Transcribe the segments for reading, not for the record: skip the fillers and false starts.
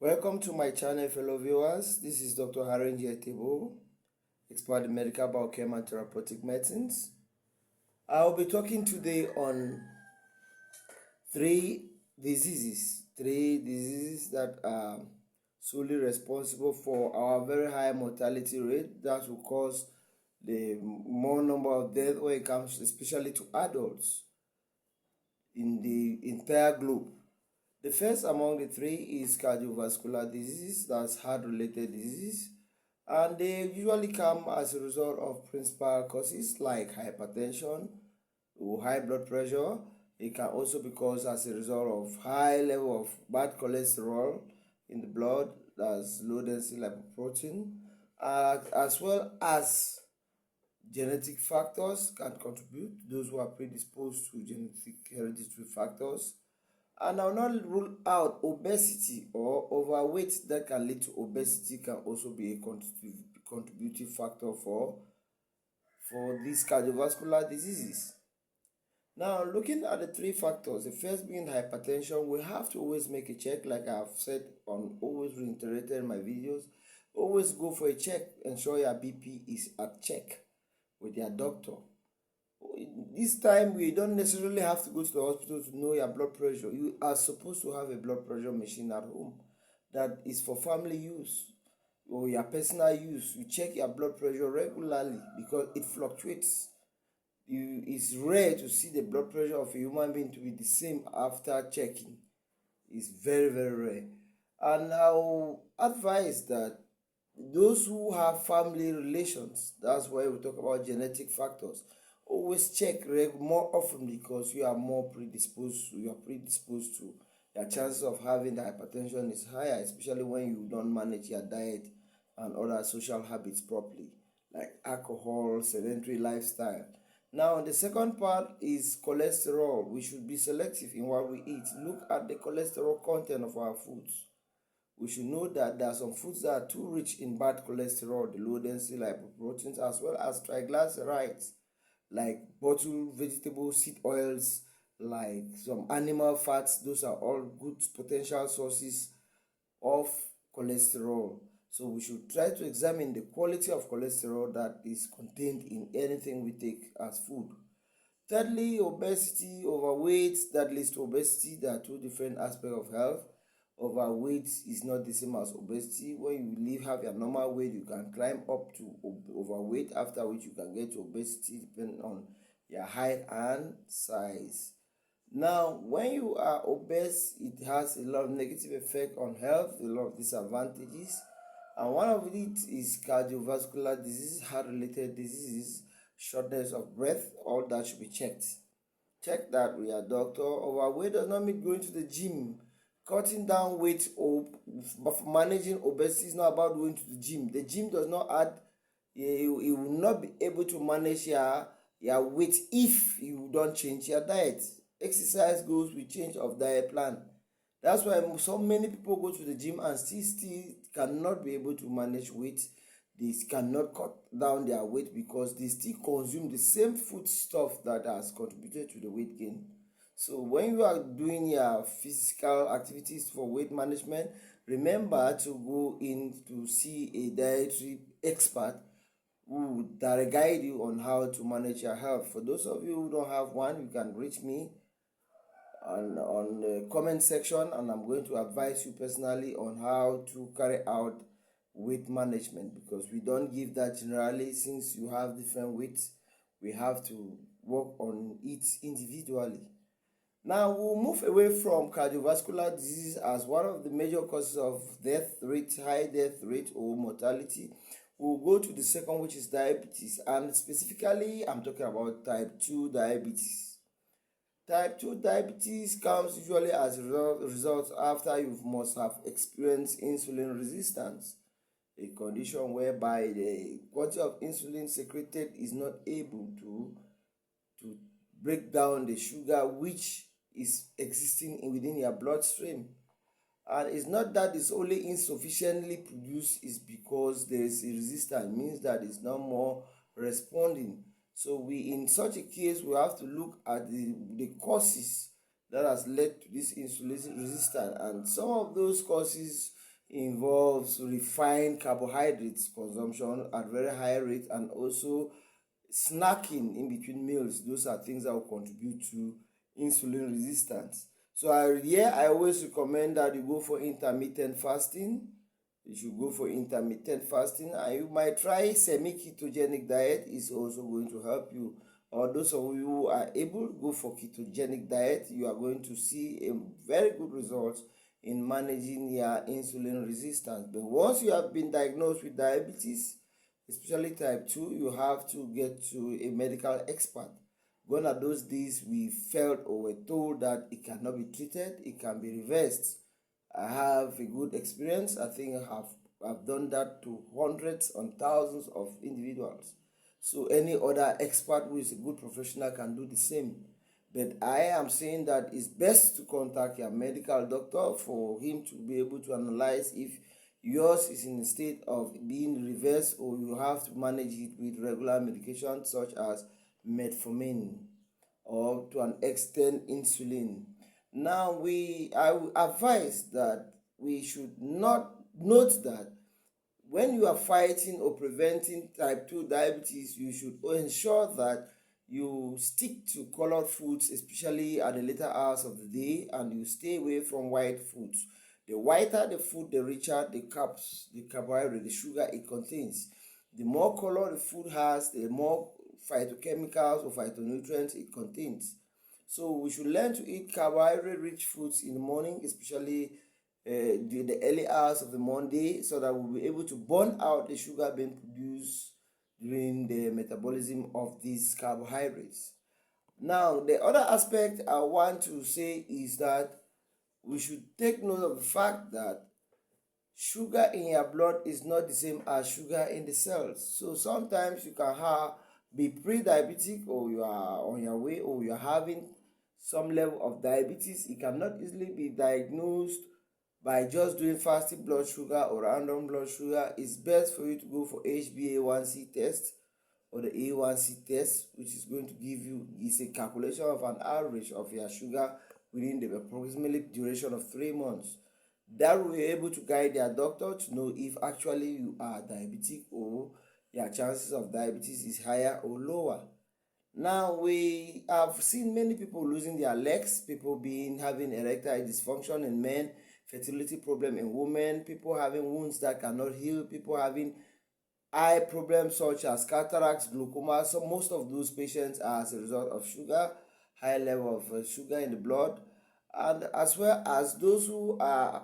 Welcome to my channel, fellow viewers. This is Dr. Harenji Etebo, expert in medical biochem and therapeutic medicines. I'll be talking today on three diseases that are solely responsible for our very high mortality rate that will cause the more number of deaths when it comes especially to adults in the entire globe. The first among the three is cardiovascular disease, that's heart-related disease, and they usually come as a result of principal causes like hypertension or high blood pressure. It can also be caused as a result of high level of bad cholesterol in the blood, that's low density lipoprotein, as well as genetic factors can contribute. Those who are predisposed to genetic hereditary factors. And I'll not rule out obesity or overweight that can lead to obesity can also be a contributing factor for these cardiovascular diseases. Now, looking at the three factors, the first being hypertension, we have to always make a check, like I've said on always reiterated in my videos. Always go for a check, ensure your BP is at check with your doctor. This time, we don't necessarily have to go to the hospital to know your blood pressure. You are supposed to have a blood pressure machine at home that is for family use or your personal use. You check your blood pressure regularly because it fluctuates. It's rare to see the blood pressure of a human being to be the same after checking. It's very, very rare. And I'll advise that those who have family relations, that's why we talk about genetic factors, always check more often because you are predisposed to your chances of having the hypertension is higher, especially when you don't manage your diet and other social habits properly, like alcohol, sedentary lifestyle. Now, the second part is cholesterol. We should be selective in what we eat. Look at the cholesterol content of our foods. We should know that there are some foods that are too rich in bad cholesterol, the low density lipoproteins, as well as triglycerides, like bottled vegetable seed oils, like some animal fats. Those are all good potential sources of cholesterol. So we should try to examine the quality of cholesterol that is contained in anything we take as food. Thirdly, obesity, overweight, that leads to obesity. There are two different aspects of health. Overweight is not the same as obesity. When you have your normal weight, you can climb up to overweight, after which you can get to obesity depending on your height and size. Now, when you are obese, it has a lot of negative effect on health, a lot of disadvantages, and one of it is cardiovascular disease, heart-related diseases, shortness of breath. All that should be checked. Check that with your doctor. Overweight does not mean going to the gym. Cutting down weight or managing obesity is not about going to the gym. The gym does not add, you will not be able to manage your weight if you don't change your diet. Exercise goes with change of diet plan. That's why so many people go to the gym and still cannot be able to manage weight. They cannot cut down their weight because they still consume the same food stuff that has contributed to the weight gain. So when you are doing your physical activities for weight management, remember to go in to see a dietary expert who will guide you on how to manage your health. For those of you who don't have one, you can reach me on the comment section, and I'm going to advise you personally on how to carry out weight management, because we don't give that generally. Since you have different weights, we have to work on it individually. Now we'll move away from cardiovascular disease as one of the major causes of death rate, high death rate or mortality. We'll go to the second, which is diabetes, and specifically I'm talking about type 2 diabetes. Type 2 diabetes comes usually as a result after you must have experienced insulin resistance, a condition whereby the quantity of insulin secreted is not able to break down the sugar which is existing within your bloodstream. And it's not that it's only insufficiently produced, it's because there is a resistance. It means that it's not more responding. So in such a case, we have to look at the causes that has led to this insulin resistance. And some of those causes involves refined carbohydrates consumption at very high rate, and also snacking in between meals. Those are things that will contribute to insulin resistance. So I always recommend that you go for intermittent fasting. You should go for intermittent fasting, and you might try semi-ketogenic diet. Is also going to help you. Or those of you who are able, go for ketogenic diet. You are going to see a very good result in managing your insulin resistance. But once you have been diagnosed with diabetes, especially type 2, you have to get to a medical expert. Gone are those days we felt or were told that it cannot be treated, it can be reversed. I have a good experience. I think I've done that to hundreds and thousands of individuals. So any other expert who is a good professional can do the same. But I am saying that it's best to contact your medical doctor for him to be able to analyze if yours is in a state of being reversed, or you have to manage it with regular medication such as metformin or to an extent insulin. Now I will advise that we should not note that when you are fighting or preventing type 2 diabetes, you should ensure that you stick to colored foods, especially at the later hours of the day, and you stay away from white foods. The whiter the food, the richer the carbs, the carbohydrate, the sugar it contains. The more color the food has, the more phytochemicals or phytonutrients it contains. So we should learn to eat carbohydrate-rich foods in the morning, especially during the early hours of the morning, so that we'll be able to burn out the sugar being produced during the metabolism of these carbohydrates. Now, the other aspect I want to say is that we should take note of the fact that sugar in your blood is not the same as sugar in the cells. So sometimes you can be pre-diabetic, or you are on your way, or you are having some level of diabetes. It cannot easily be diagnosed by just doing fasting blood sugar or random blood sugar. It's best for you to go for HbA1c test or the A1C test, which is going to give you is a calculation of an average of your sugar within the approximately duration of 3 months. That will be able to guide your doctor to know if actually you are diabetic, or your chances of diabetes is higher or lower. Now we have seen many people losing their legs, people having erectile dysfunction in men, fertility problem in women, people having wounds that cannot heal, people having eye problems such as cataracts, glaucoma. So most of those patients are as a result of sugar, high level of sugar in the blood, and as well as those who are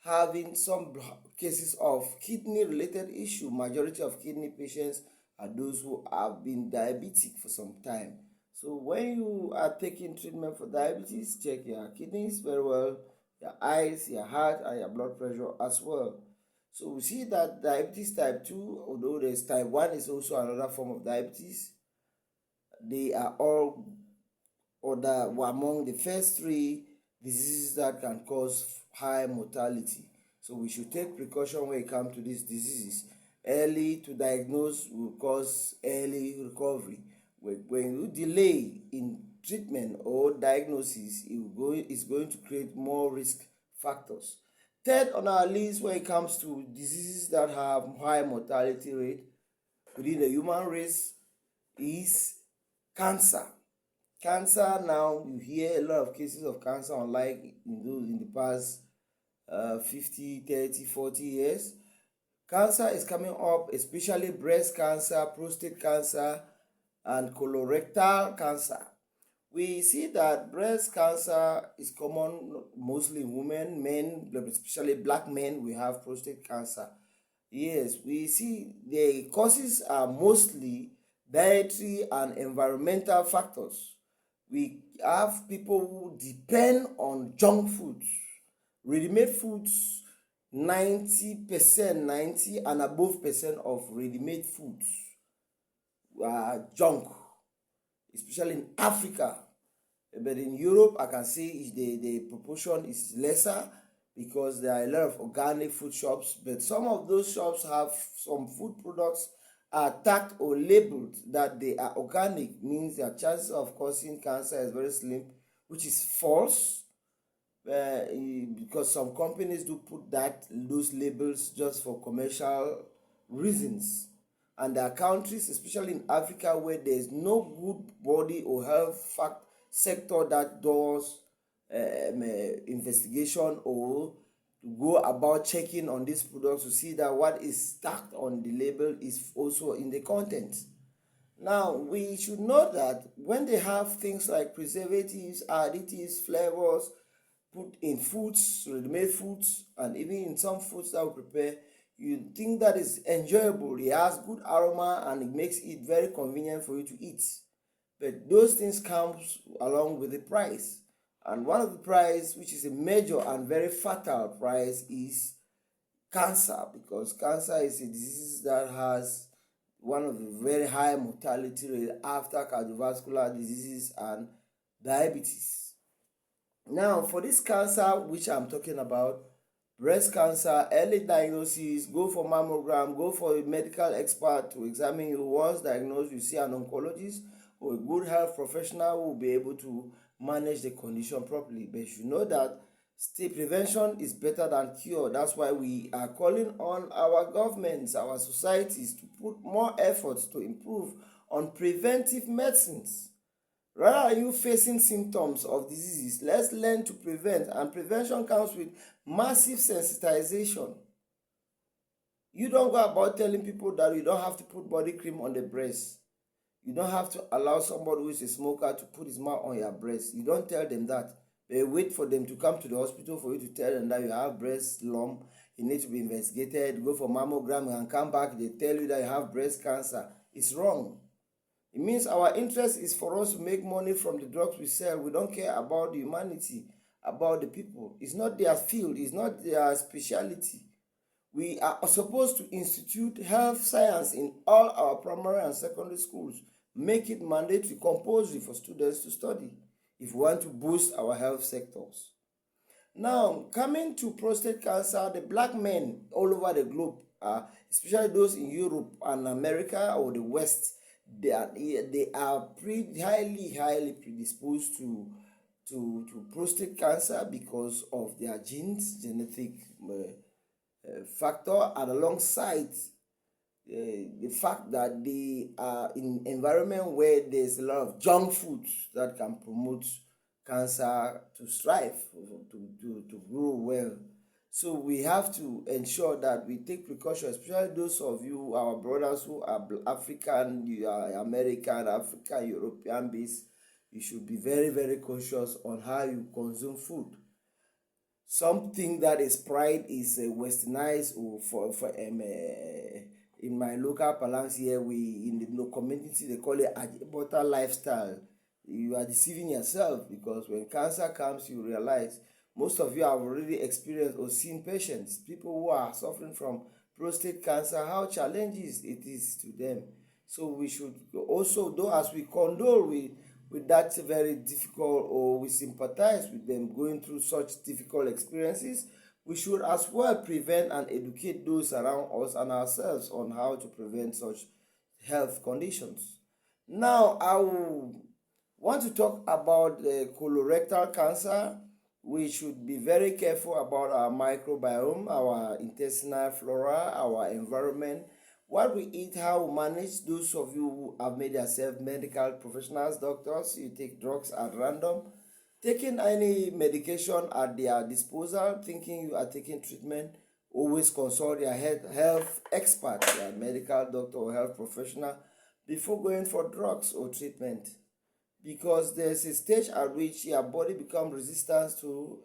having some cases of kidney related issue. Majority of kidney patients are those who have been diabetic for some time. So when you are taking treatment for diabetes, check your kidneys very well, your eyes, your heart, and your blood pressure as well. So we see that diabetes type 2, although there's type 1 is also another form of diabetes, they are all were among the first three diseases that can cause high mortality. So we should take precaution when it comes to these diseases. Early to diagnose will cause early recovery. When you delay in treatment or diagnosis, it's going to create more risk factors. Third on our list when it comes to diseases that have high mortality rate within the human race is cancer. Cancer, now you hear a lot of cases of cancer, unlike in the past 50, 30, 40 years. Cancer is coming up, especially breast cancer, prostate cancer, and colorectal cancer. We see that breast cancer is common mostly in women, men, especially black men, we have prostate cancer. Yes, we see the causes are mostly dietary and environmental factors. We have people who depend on junk foods, ready-made foods. 90%, 90 and above percent of ready-made foods are junk, especially in Africa. But in Europe, I can say the proportion is lesser because there are a lot of organic food shops. But some of those shops have some food products are tagged or labeled that they are organic, means their chances of causing cancer is very slim, which is false. because some companies do put those labels just for commercial reasons. And there are countries, especially in Africa, where there is no good body or health sector that does investigation or to go about checking on these products to see that what is stacked on the label is also in the content. Now, we should know that when they have things like preservatives, additives, flavors put in foods, ready-made foods, and even in some foods that we prepare, you think that is enjoyable. It has good aroma and it makes it very convenient for you to eat. But those things comes along with the price. And one of the price, which is a major and very fatal price, is cancer, because cancer is a disease that has one of the very high mortality rate after cardiovascular diseases and diabetes. Now, for this cancer which I'm talking about, breast cancer, early diagnosis, go for mammogram, go for a medical expert to examine you. Once diagnosed, you see an oncologist or a good health professional who will be able to manage the condition properly. But you know that still prevention is better than cure. That's why we are calling on our governments, our societies to put more efforts to improve on preventive medicines. Rather than you facing symptoms of diseases, let's learn to prevent, and prevention comes with massive sensitization. You don't go about telling people that you don't have to put body cream on the breast. You don't have to allow somebody who is a smoker to put his mouth on your breast. You don't tell them that. They wait for them to come to the hospital for you to tell them that you have breast lump, you need to be investigated, go for mammogram and come back, they tell you that you have breast cancer. It's wrong. It means our interest is for us to make money from the drugs we sell. We don't care about the humanity, about the people. It's not their field, it's not their specialty. We are supposed to institute health science in all our primary and secondary schools. Make it mandatory, compulsory for students to study if we want to boost our health sectors. Now, coming to prostate cancer, the black men all over the globe, especially those in Europe and America or the West, they are highly predisposed to prostate cancer because of their genes, genetic factor, and alongside the fact that they are in environment where there's a lot of junk foods that can promote cancer to strive, to grow well. So we have to ensure that we take precautions, especially those of you, our brothers who are African, you are American, African, European based. You should be very, very cautious on how you consume food. Something that is pride is westernized, or in my local parlance here, we in the community they call it a lifestyle. You are deceiving yourself, because when cancer comes, you realize most of you have already experienced or seen patients, people who are suffering from prostate cancer, how challenges it is to them. So we should also, though as we condole with that very difficult, or we sympathize with them going through such difficult experiences, we should as well prevent and educate those around us and ourselves on how to prevent such health conditions. Now, I want to talk about the colorectal cancer. We should be very careful about our microbiome, our intestinal flora, our environment, what we eat, how we manage. Those of you who have made yourself medical professionals, doctors, you take drugs at random, taking any medication at their disposal, thinking you are taking treatment, always consult your health expert, your medical doctor or health professional, before going for drugs or treatment. Because there's a stage at which your body becomes resistant to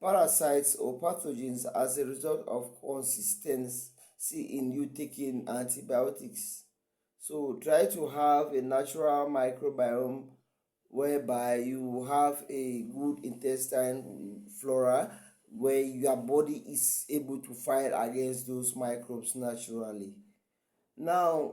parasites or pathogens as a result of consistency in you taking antibiotics. So try to have a natural microbiome whereby you have a good intestine flora, where your body is able to fight against those microbes naturally. Now,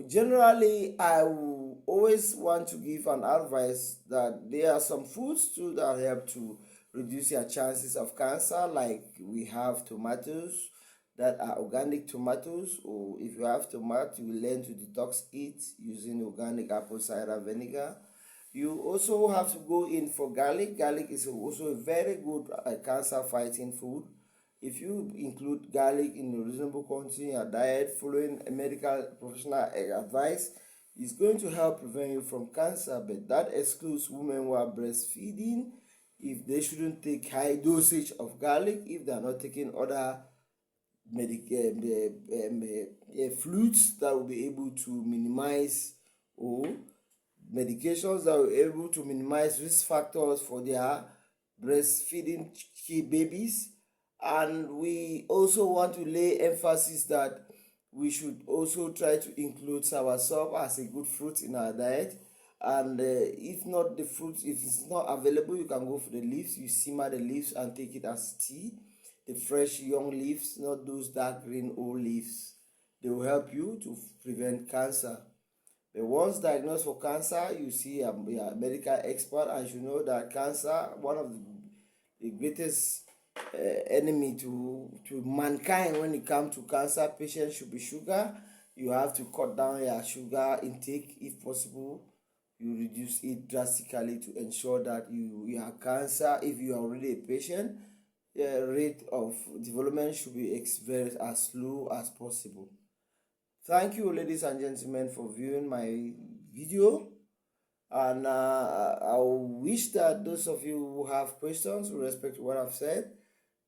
generally, I will always want to give an advice that there are some foods too that help to reduce your chances of cancer, like we have tomatoes that are organic tomatoes, or if you have tomato, you will learn to detox it using organic apple cider vinegar. You also have to go in for garlic. Garlic is also a very good cancer fighting food. If you include garlic in a reasonable quantity in your diet, following a medical professional advice, it's going to help prevent you from cancer. But that excludes women who are breastfeeding, if they shouldn't take high dosage of garlic, if they are not taking other fluids that will be able to minimize, or medications that will be able to minimize risk factors for their breastfeeding babies. And we also want to lay emphasis that we should also try to include soursop as a good fruit in our diet. And if not the fruit, if it's not available, you can go for the leaves. You simmer the leaves and take it as tea. The fresh young leaves, not those dark green old leaves. They will help you to prevent cancer. But once diagnosed for cancer, you see a medical expert, and you know that cancer, one of the greatest enemy to mankind when it comes to cancer patients should be sugar. You have to cut down your sugar intake if possible. You reduce it drastically to ensure that your cancer, if you are already a patient, the rate of development should be as low as possible. Thank you, ladies and gentlemen, for viewing my video. And I wish that those of you who have questions with respect to what I've said,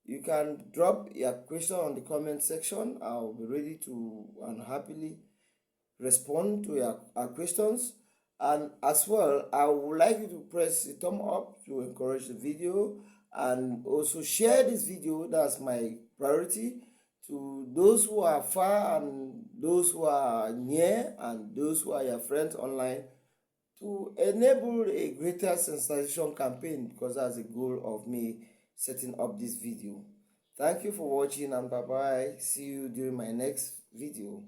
you can drop your question on the comment section. I'll be ready to and happily respond to your questions. And as well, I would like you to press the thumb up to encourage the video, and also share this video. That's my priority, to those who are far and those who are near and those who are your friends online, to enable a greater sensitization campaign, because that's the goal of me setting up this video. Thank you for watching, and bye bye. See you during my next video.